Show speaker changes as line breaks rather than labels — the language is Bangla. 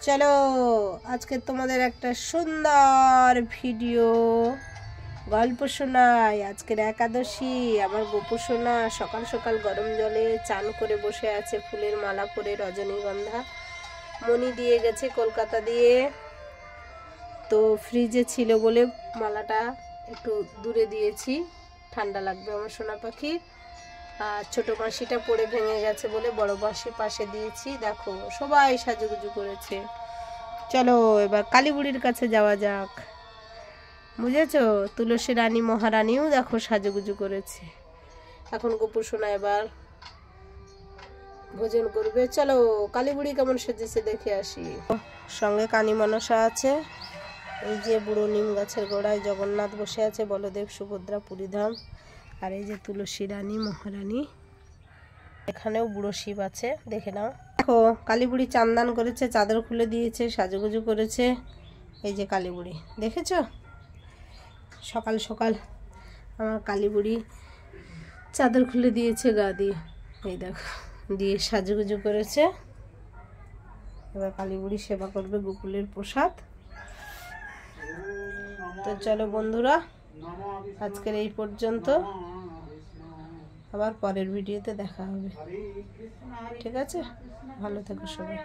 চলো আজকে তোমাদের একটা সুন্দর ভিডিও গল্প শোনাই। আজকের একাদশী। আমার গোপু সোনা সকাল সকাল গরম জলে চান করে বসে আছে, ফুলের মালা পরে, রজনীগন্ধা মণি দিয়ে গেছে কলকাতা দিয়ে। তো ফ্রিজে ছিল বলে মালাটা একটু দূরে দিয়েছি, ঠান্ডা লাগবে আমার সোনা পাখি। আর ছোটো বাঁশিটা পড়ে ভেঙে গেছে বলে বড় বাঁশি পাশে দিয়েছি। দেখো সবাই সাজুগুজু করেছে। চলো এবার কালী বুড়ির কাছে যাওয়া যাক, বুঝেছো? তুলসী রানী মহারানীও দেখো সাজুগুজু করেছে। এখন গোপু সোনা এবার ভোজন করবে। চলো কালী বুড়ি কেমন সেজেছে দেখে আসি। সঙ্গে কানী মনসা আছে। এই যে বুড়ো নিম গাছের গোড়ায় জগন্নাথ বসে আছে, বলদেব সুভদ্রা পুরীধাম। আর এই যে তুলসী রানী মহারানী, এখানেও বুড়ো শিব আছে, দেখে নাও। দেখো কালী বুড়ি চান্দান করেছে, চাদর খুলে দিয়েছে, সাজুগুজু করেছে। এই যে কালী বুড়ি, দেখেছো? সকাল সকাল আমার কালী বুড়ি চাদর খুলে দিয়েছে গা দিয়ে, এই দেখো, দিয়ে সাজুগুজু করেছে। এবার কালী বুড়ি সেবা করবে গোকুলের প্রসাদ। তো চলো বন্ধুরা, আজকের এই পর্যন্ত। আবার পরের ভিডিওতে দেখা হবে, ঠিক আছে? ভালো থেকো সবাই।